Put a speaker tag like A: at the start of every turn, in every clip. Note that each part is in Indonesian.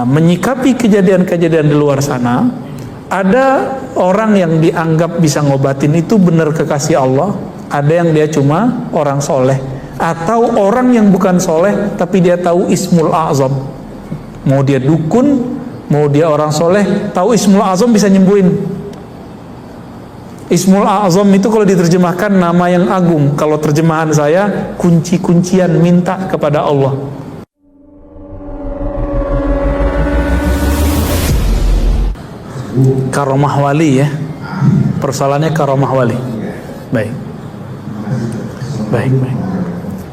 A: menyikapi kejadian-kejadian di luar sana. Ada orang yang dianggap bisa ngobatin itu benar kekasih Allah, ada yang dia cuma orang soleh, atau orang yang bukan soleh tapi dia tahu Ismul A'zam. Mau dia dukun, mau dia orang soleh, tahu Ismul A'zam bisa nyembuhin. Ismul A'zam itu kalau diterjemahkan nama yang agung. Kalau terjemahan saya, kunci-kuncian minta kepada Allah. Karomah wali ya, persoalannya karomah wali. Baik.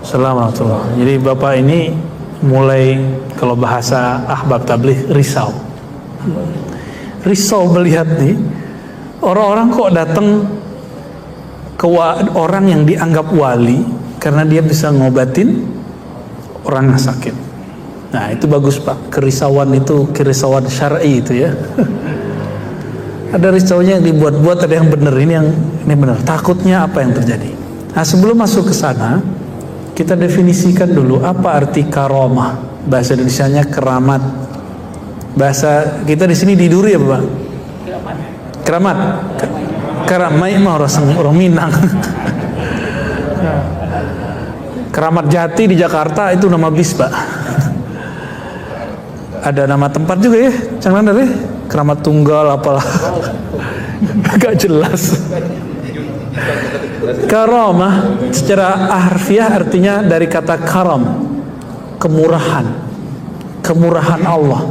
A: Assalamualaikum. Jadi Bapak ini mulai, kalau bahasa ahbab tabligh, risau melihat nih orang-orang kok datang ke orang yang dianggap wali karena dia bisa ngobatin orang yang sakit. Nah itu bagus Pak, kerisauan itu kerisauan syar'i itu ya. Ada risaunya yang dibuat-buat, ada yang benar, ini benar. Takutnya apa yang terjadi? Nah sebelum masuk ke sana, kita definisikan dulu apa arti karomah. Bahasa Indonesianya keramat. Bahasa kita di sini diduri ya Bapak? Keramat. Keramai mah orang Minang. Keramat Jati di Jakarta itu nama bis Pak. Ada nama tempat juga ya, jangan dari Keramat Tunggal apalah. Gak jelas. Karamah secara harfiah artinya dari kata karam, kemurahan Allah.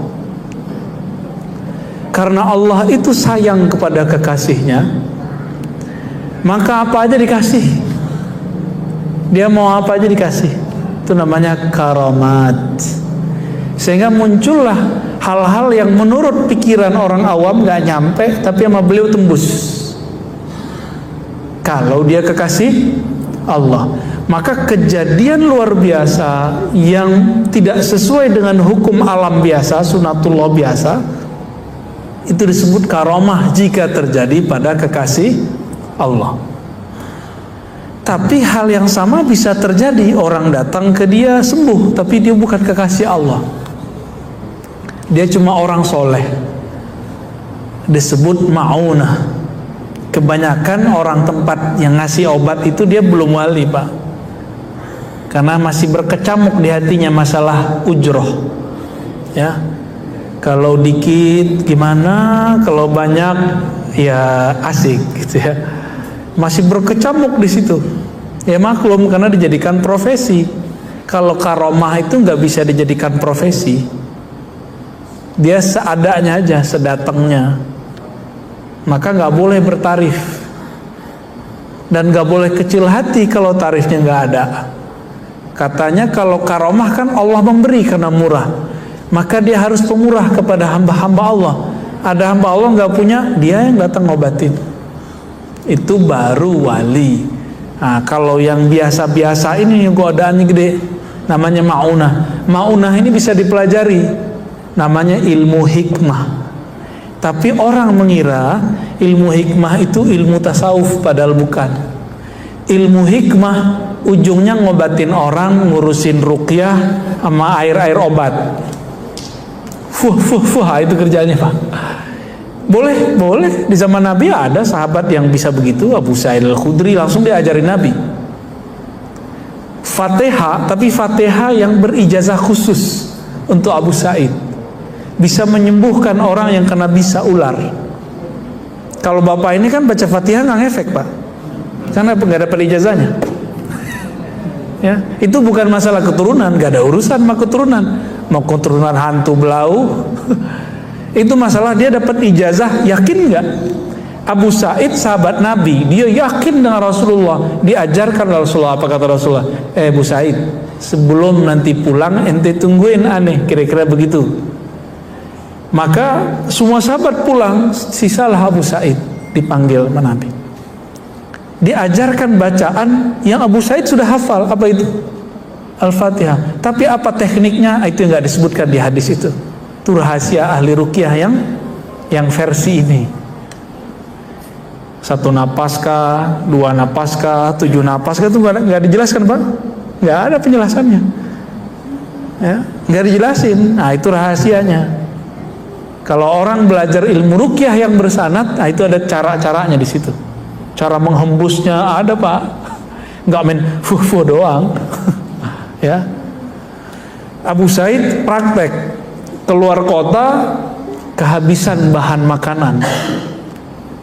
A: Karena Allah itu sayang kepada kekasihnya, maka apa aja dikasih. Dia mau apa aja dikasih. Itu namanya karamat. Sehingga muncullah hal-hal yang menurut pikiran orang awam gak nyampe, tapi sama beliau tembus. Kalau dia kekasih Allah, maka kejadian luar biasa yang tidak sesuai dengan hukum alam biasa, sunatullah biasa, itu disebut karomah jika terjadi pada kekasih Allah. Tapi hal yang sama bisa terjadi, orang datang ke dia sembuh, tapi dia bukan kekasih Allah. Dia cuma orang soleh, disebut ma'unah. Kebanyakan orang tempat yang ngasih obat itu dia belum wali Pak, karena masih berkecamuk di hatinya masalah ujroh ya. Kalau dikit gimana, kalau banyak ya asik gitu ya. Masih berkecamuk di situ. Ya maklum, karena dijadikan profesi. Kalau karomah itu nggak bisa dijadikan profesi. Dia seadanya aja, sedatangnya. Maka nggak boleh bertarif, dan nggak boleh kecil hati kalau tarifnya nggak ada. Katanya kalau karomah kan Allah memberi karena murah, maka dia harus pemurah kepada hamba-hamba Allah. Ada hamba Allah nggak punya, dia yang datang ngobatin. Itu baru wali. Nah, kalau yang biasa-biasa ini godaannya gede, namanya ma'unah. Ma'unah ini bisa dipelajari, namanya ilmu hikmah. Tapi orang mengira ilmu hikmah itu ilmu tasawuf, padahal bukan. Ilmu hikmah ujungnya ngobatin orang, ngurusin ruqyah sama air-air obat. Itu kerjanya Pak. Boleh. Di zaman Nabi ada sahabat yang bisa begitu. Abu Sa'id Al-Khudri langsung diajarin Nabi Fatihah, tapi Fatihah yang berijazah khusus untuk Abu Sa'id. Bisa menyembuhkan orang yang kena bisa ular. Kalau bapak ini kan baca Fatihah nggak ngefek Pak, karena nggak dapat ijazahnya. Ya, itu bukan masalah keturunan, nggak ada urusan sama keturunan. Mau keturunan hantu belau, itu masalah dia dapat ijazah. Yakin nggak? Abu Sa'id sahabat Nabi, dia yakin dengan Rasulullah, diajarkan Rasulullah. Apa kata Rasulullah? Abu Sa'id, sebelum nanti pulang ente tungguin aneh, kira-kira begitu. Maka semua sahabat pulang, sisalah Abu Sa'id dipanggil Nabi. Diajarkan bacaan yang Abu Sa'id sudah hafal. Apa itu? Al-Fatihah. Tapi apa tekniknya? Itu nggak disebutkan di hadis itu. Itu rahasia ahli ruqyah yang versi ini. 1 napaskah, 2 napaskah, 7 napaskah, itu nggak dijelaskan Pak. Nggak ada penjelasannya. Ya, nggak dijelasin. Nah, itu rahasianya. Kalau orang belajar ilmu ruqyah yang bersanad, nah itu ada cara-caranya di situ. Cara menghembusnya ada, Pak. Nggak main fuh doang. Ya. Abu Said praktek keluar kota, kehabisan bahan makanan.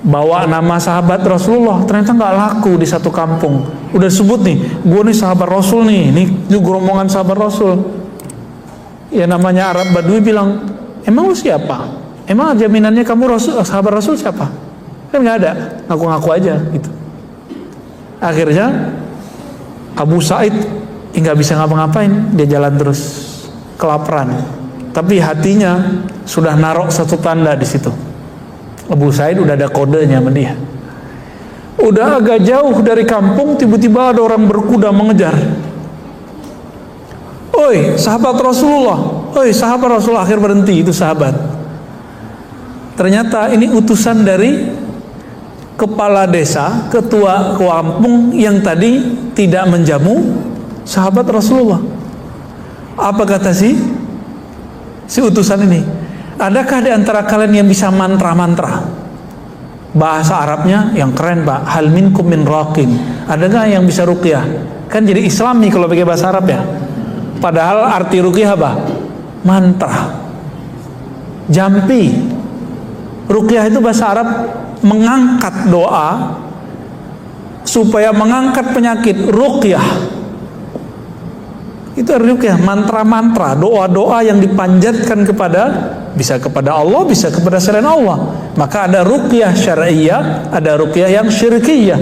A: Bawa nama sahabat Rasulullah, ternyata nggak laku di satu kampung. Udah sebut nih, gue nih sahabat Rasul nih, ini rombongan sahabat Rasul. Ya namanya Arab Badui bilang, emang lu siapa? Emang jaminannya kamu sahabat Rasul siapa? Kan nggak ada, ngaku-ngaku aja gitu. Akhirnya Abu Said nggak bisa ngapa-ngapain, dia jalan terus, kelaparan. Tapi hatinya sudah narok satu tanda di situ. Abu Said udah ada kodenya sama dia. Udah agak jauh dari kampung, tiba-tiba ada orang berkuda mengejar. Oi, sahabat Rasulullah. Oi, sahabat Rasulullah. Akhir berhenti itu sahabat. Ternyata ini utusan dari kepala desa, ketua kampung yang tadi tidak menjamu sahabat Rasulullah. Apa kata si utusan ini? Adakah di antara kalian yang bisa mantra-mantra? Bahasa Arabnya yang keren, Pak. Hal minkum min raqin. Adakah yang bisa ruqyah? Kan jadi Islami kalau pakai bahasa Arab ya. Padahal arti ruqyah apa? Mantra. Jampi. Ruqyah itu bahasa Arab mengangkat doa supaya mengangkat penyakit. Ruqyah itu ruqyah, mantra-mantra, doa-doa yang dipanjatkan bisa kepada Allah, bisa kepada selain Allah. Maka ada ruqyah syar'iyyah, ada ruqyah yang syirkiyah.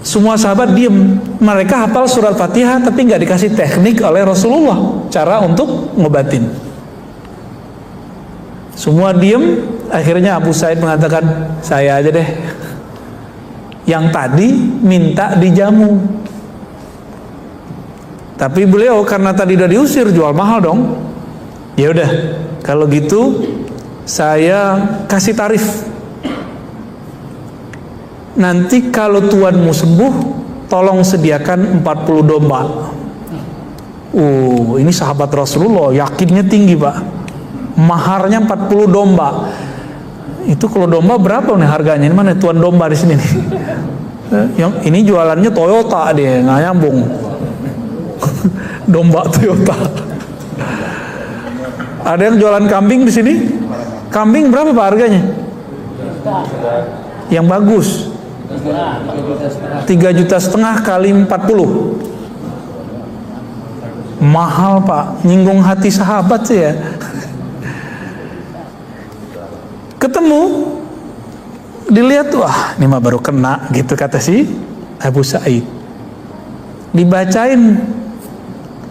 A: Semua sahabat diem, mereka hafal surat Fatihah tapi nggak dikasih teknik oleh Rasulullah cara untuk ngobatin. Semua diem, akhirnya Abu Said mengatakan, saya aja deh. Yang tadi minta dijamu. Tapi beliau karena tadi udah diusir, jual mahal dong. Ya udah, kalau gitu saya kasih tarif. Nanti kalau tuanmu sembuh, tolong sediakan 40 domba. Ini sahabat Rasulullah, yakinnya tinggi, Pak. Maharnya 40 domba. Itu kalau domba berapa nih harganya? Ini mana tuan domba di sini nih? Yang ini jualannya Toyota dia, nggak nyambung. Domba Toyota. Ada yang jualan kambing di sini? Kambing berapa Pak harganya? Yang bagus 3,5 juta kali 40. Mahal Pak, nyinggung hati sahabat sih ya. Ketemu, dilihat, wah ini mah baru kena gitu kata si Abu Said. Dibacain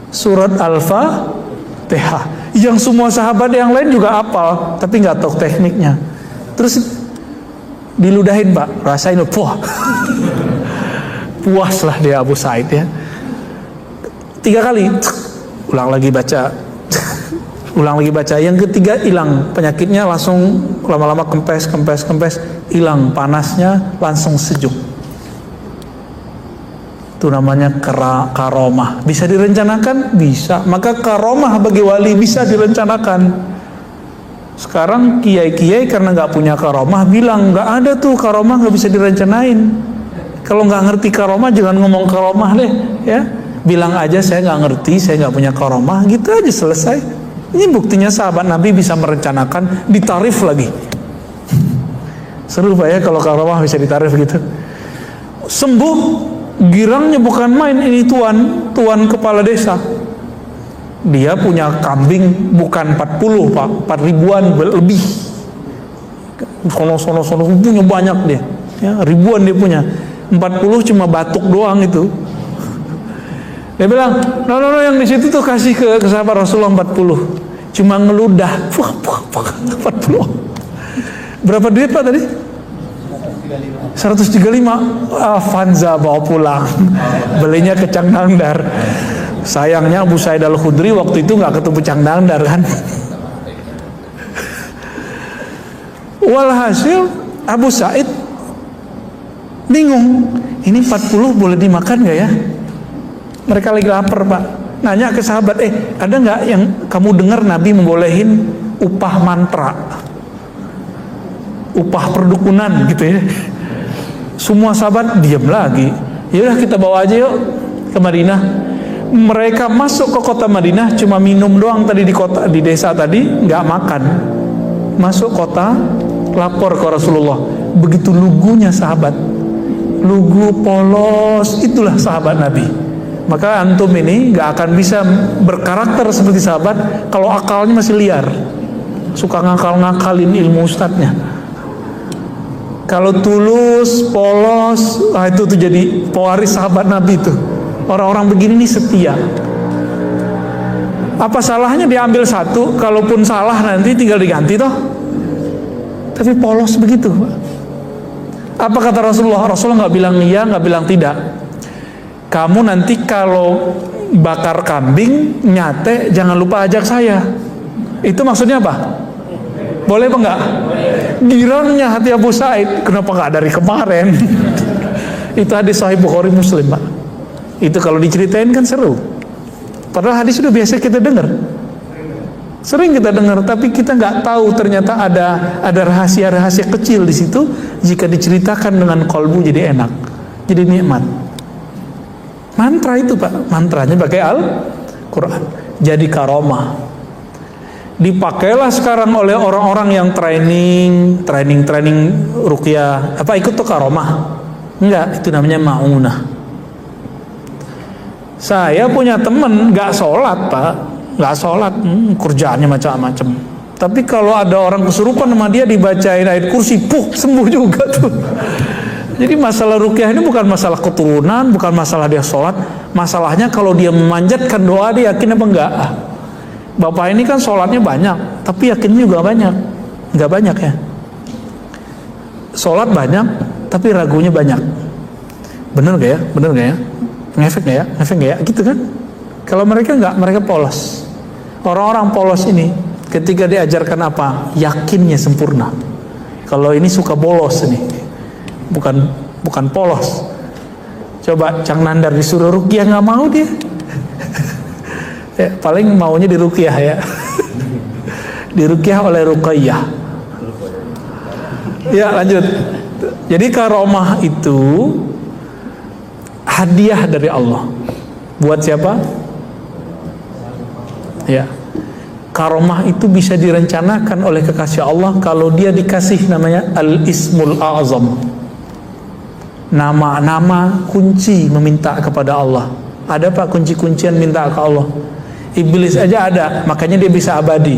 A: surat Al-Fatihah yang semua sahabat yang lain juga hafal tapi nggak tahu tekniknya. Terus diludahin, Pak, rasain, puas. Puas lah dia Abu Said ya. 3 kali ulang lagi baca, ulang lagi baca. Yang ketiga hilang penyakitnya, langsung lama-lama kempes, hilang panasnya, langsung sejuk. Itu namanya karomah. Bisa direncanakan? Bisa. Maka karomah bagi wali bisa direncanakan. Sekarang kiai-kiai karena nggak punya karomah bilang nggak ada tuh karomah, nggak bisa direncanain. Kalau nggak ngerti karomah jangan ngomong karomah deh, ya. Bilang aja saya nggak ngerti, saya nggak punya karomah, gitu aja selesai. Ini buktinya sahabat Nabi bisa merencanakan, ditarif lagi. Seru Pak ya kalau karomah bisa ditarif gitu. Sembuh, girangnya bukan main, ini tuan kepala desa. Dia punya kambing bukan 40 Pak, 4 ribuan lebih. Sono punya banyak dia. Ya, ribuan dia punya. 40 cuma batuk doang itu. Dia bilang, no, yang di situ tuh kasih ke sahabat Rasulullah 40. Cuma ngeludah, 40. Berapa duit Pak tadi? 135. Avanza bawa pulang. Belinya ke Cangdangdar. Sayangnya Abu Said Al-Khudri waktu itu nggak ketemu Cangdangdar kan. Walhasil Abu Said bingung, ini 40 boleh dimakan nggak ya? Mereka lagi lapar Pak. Nanya ke sahabat, ada nggak yang kamu dengar Nabi membolehin upah mantra, upah perdukunan gitu ya? Semua sahabat diam lagi. Yaudah kita bawa aja yuk ke Madinah. Mereka masuk ke kota Madinah cuma minum doang tadi di desa tadi, nggak makan. Masuk kota lapor ke Rasulullah. Begitu lugunya sahabat, lugu polos, itulah sahabat Nabi. Maka antum ini nggak akan bisa berkarakter seperti sahabat kalau akalnya masih liar, suka ngakal-ngakalin ilmu ustadznya. Kalau tulus, polos, itu tuh jadi pewaris sahabat Nabi tuh. Orang-orang begini nih setia. Apa salahnya diambil satu, kalaupun salah nanti tinggal diganti toh. Tapi polos begitu. Apa kata Rasulullah? Rasulullah nggak bilang iya, nggak bilang tidak. Kamu nanti kalau bakar kambing, nyate, jangan lupa ajak saya. Itu maksudnya apa? Boleh apa enggak? Girangnya hati Abu Sa'id, kenapa enggak dari kemarin? Itu hadis Sahih Bukhari Muslim Pak. Itu kalau diceritain kan seru. Padahal hadis sudah biasa kita dengar, sering kita dengar, tapi kita nggak tahu ternyata ada rahasia-rahasia kecil di situ. Jika diceritakan dengan kolbu jadi enak, jadi nikmat. Mantra itu Pak, mantranya pakai Al-Quran. Jadi karomah. Dipakailah sekarang oleh orang-orang yang training ruqyah. Apa ikut tuh karomah? Enggak, itu namanya ma'unah. Saya punya teman nggak sholat Pak, nggak sholat, kerjaannya macam-macam. Tapi kalau ada orang kesurupan sama dia dibacain ayat kursi, sembuh juga tuh. Jadi masalah ruqyah ini bukan masalah keturunan, bukan masalah dia sholat. Masalahnya kalau dia memanjatkan doa, dia yakin apa enggak? Bapak ini kan sholatnya banyak, tapi yakinnya juga banyak. Enggak banyak ya. Sholat banyak, tapi ragunya banyak. Bener gak ya? Bener gak ya? Ngefek gak ya? Ngefek gak ya? Gitu kan? Kalau mereka enggak, mereka polos. Orang-orang polos ini, ketika diajarkan apa? Yakinnya sempurna. Kalau ini suka bolos nih. Bukan polos. Coba Cang Nandar disuruh ruqyah nggak mau dia. Ya, paling maunya di ruqyah ya. Di ruqyah oleh ruqayyah. Ya lanjut. Jadi karomah itu hadiah dari Allah. Buat siapa? Ya. Karomah itu bisa direncanakan oleh kekasih Allah kalau dia dikasih namanya Al-Ismul A'zam. Nama-nama kunci meminta kepada Allah. Ada Pak kunci-kuncian minta ke Allah. Iblis aja ada, makanya dia bisa abadi.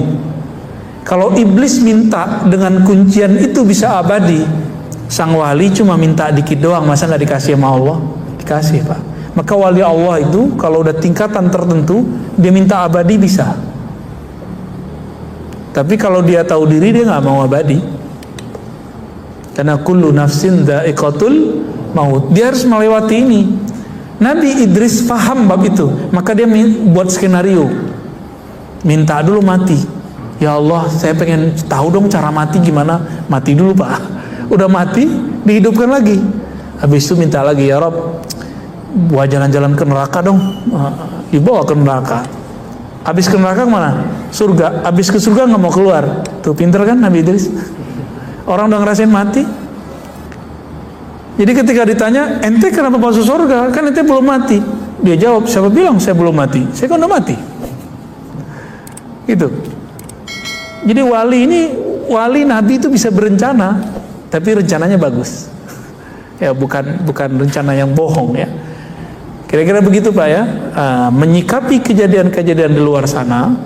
A: Kalau iblis minta dengan kuncian itu bisa abadi, sang wali cuma minta dikit doang, masa nggak dikasih sama Allah? Dikasih Pak. Maka wali Allah itu kalau udah tingkatan tertentu, dia minta abadi bisa. Tapi kalau dia tahu diri, dia nggak mau abadi. Karena kullu nafsin dha'iqatul maut. Dia harus melewati ini. Nabi Idris paham bab itu, maka dia buat skenario. Minta dulu mati. Ya Allah, saya pengen tahu dong cara mati gimana. Mati dulu Pak. Udah mati, dihidupkan lagi. Habis itu minta lagi, ya Rob, buat jalan-jalan ke neraka dong. Dibawa ke neraka. Habis ke neraka kemana? Surga. Habis ke surga nggak mau keluar. Tuh pinter kan Nabi Idris. Orang udah ngerasain mati. Jadi ketika ditanya, ente kenapa masuk surga? Kan ente belum mati. Dia jawab, siapa bilang saya belum mati? Saya kan udah mati. Gitu. Jadi wali Nabi itu bisa berencana, tapi rencananya bagus. Ya bukan rencana yang bohong ya. Kira-kira begitu Pak ya. Menyikapi kejadian-kejadian di luar sana,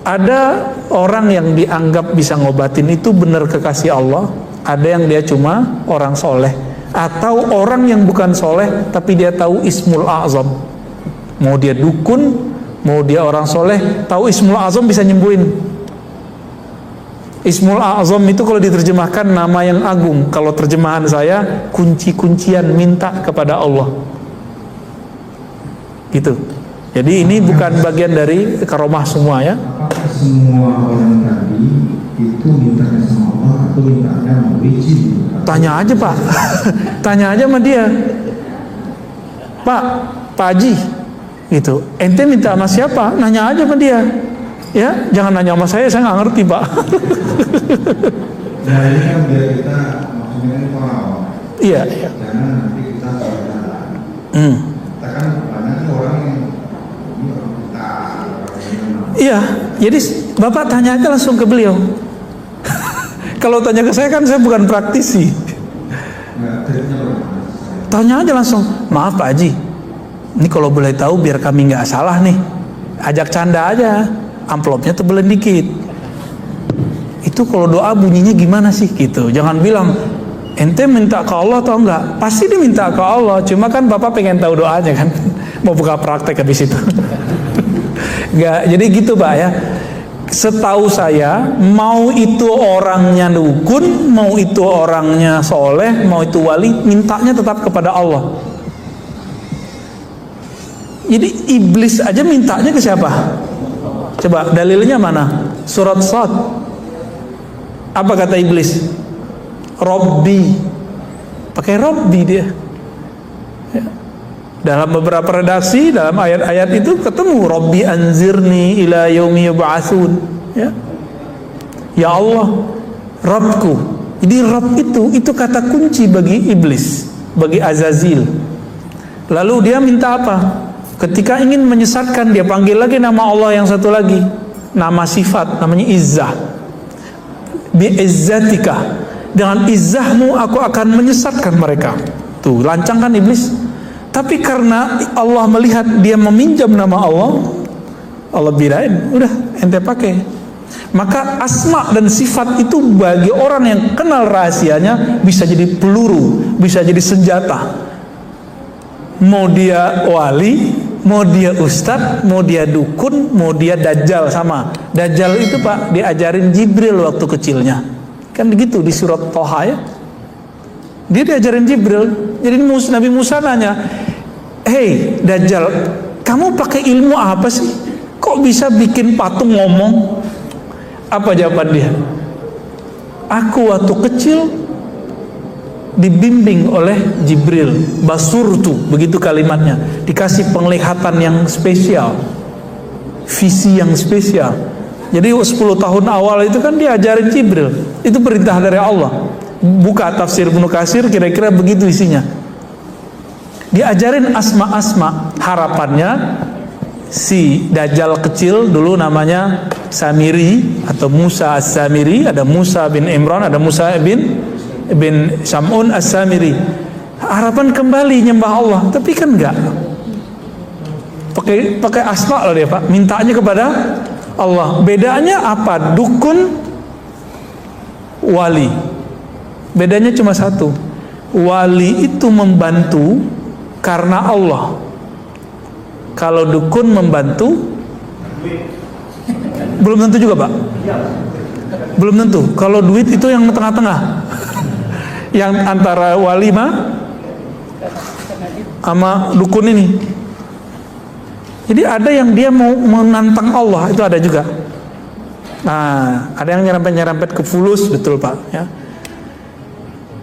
A: ada orang yang dianggap bisa ngobatin itu benar kekasih Allah, ada yang dia cuma orang soleh, atau orang yang bukan soleh tapi dia tahu Ismul A'zam. Mau dia dukun, mau dia orang soleh, tahu Ismul A'zam bisa nyembuhin. Ismul A'zam itu kalau diterjemahkan nama yang agung. Kalau terjemahan saya, kunci-kuncian minta kepada Allah. Gitu. Jadi ini bukan bagian dari karomah semua ya.
B: Apakah semua orang tadi itu mintanya sama Allah atau mintanya sama izin?
A: Tanya aja Pak. Tanya aja sama dia. Pak Haji, gitu. Ente minta sama siapa? Nanya aja sama dia. Ya, jangan nanya sama saya nggak ngerti, Pak.
B: Nah ini kan biar kita maksudnya ini paham.
A: Iya.
B: Jangan nanti kita salah. Kita kan banyak orang yang ini orang kita.
A: Iya, jadi Bapak tanya aja langsung ke beliau. Kalau tanya ke saya kan saya bukan praktisi. Tanya aja langsung, maaf Pak Haji, ini kalau boleh tahu biar kami nggak salah nih, ajak canda aja, amplopnya tebelin dikit. Itu kalau doa bunyinya gimana sih gitu. Jangan bilang ente minta ke Allah atau enggak. Pasti dia minta ke Allah, cuma kan Bapak pengen tahu doanya kan. Mau buka praktek habis itu. Enggak, jadi gitu Pak ya. Setahu saya, mau itu orangnya dukun, mau itu orangnya soleh, mau itu wali, mintanya tetap kepada Allah. Jadi iblis aja mintanya ke siapa? Coba dalilnya mana? Surat Shad. Apa kata iblis? Robbi. Pakai Robbi dia. Ya. Dalam beberapa redaksi, dalam ayat-ayat itu ketemu Robbi anzirni ila yaumi yub'atsun. Ya. Ya Allah, Rabbku. Jadi Rabb itu kata kunci bagi iblis, bagi Azazil. Lalu dia minta apa? Ketika ingin menyesatkan, dia panggil lagi nama Allah yang satu lagi, nama sifat, namanya Izzah. Bi izzatika, dengan izzahmu aku akan menyesatkan mereka. Tuh, lancang kan iblis? Tapi karena Allah melihat dia meminjam nama Allah, Allah birain, udah ente pakai. Maka asma dan sifat itu bagi orang yang kenal rahasianya bisa jadi peluru, bisa jadi senjata. Mau dia wali, mau dia ustadz, mau dia dukun, mau dia dajjal, sama. Dajjal itu Pak diajarin Jibril waktu kecilnya. Kan begitu di surat Thaha ya. Dia diajarin Jibril. Jadi Nabi Musa nanya, "Hei Dajjal, kamu pakai ilmu apa sih? Kok bisa bikin patung ngomong?" Apa jawaban dia? "Aku waktu kecil dibimbing oleh Jibril, basurtu," begitu kalimatnya. Dikasih penglihatan yang spesial, visi yang spesial. Jadi 10 tahun awal itu kan diajarin Jibril. Itu perintah dari Allah. Buka tafsir Ibnu Katsir, kira-kira begitu isinya. Diajarin asma-asma. Harapannya si Dajjal kecil dulu namanya Samiri atau Musa As-Samiri, ada Musa bin Imran, ada Musa bin Sam'un As-Samiri. Harapan kembali nyembah Allah, tapi kan enggak. Pakai asma lah dia Pak, mintanya kepada Allah. Bedanya apa? Dukun, wali. Bedanya cuma satu. Wali itu membantu karena Allah. Kalau dukun membantu, belum tentu juga Pak. Belum tentu. Kalau duit itu yang tengah-tengah. Yang antara wali sama dukun ini. Jadi ada yang dia mau menantang Allah, itu ada juga. Nah, ada yang nyerempet-nyerempet ke fulus, betul Pak ya.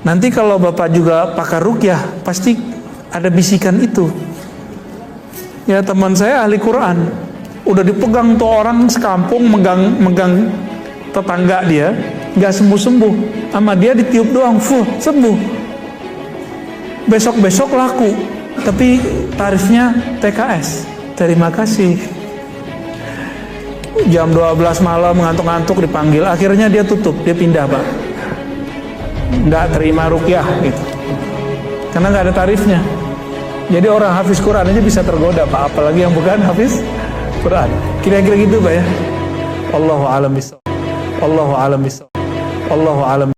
A: Nanti kalau Bapak juga pakar ruqyah, pasti ada bisikan itu. Ya, teman saya ahli Quran, udah dipegang tuh orang sekampung, megang tetangga dia, nggak sembuh-sembuh, sama dia ditiup doang, sembuh. Besok-besok laku, tapi tarifnya TKS. Terima kasih. Jam 12 malam ngantuk-ngantuk dipanggil, akhirnya dia tutup, dia pindah Pak. Nggak terima ruqyah gitu, karena nggak ada tarifnya. Jadi orang hafiz Quran aja bisa tergoda Pak, apalagi yang bukan hafiz Quran. Kira-kira gitu Pak ya. Allahu a'lam bishawab. Allahu a'lam bishawab. Allahu a'lam.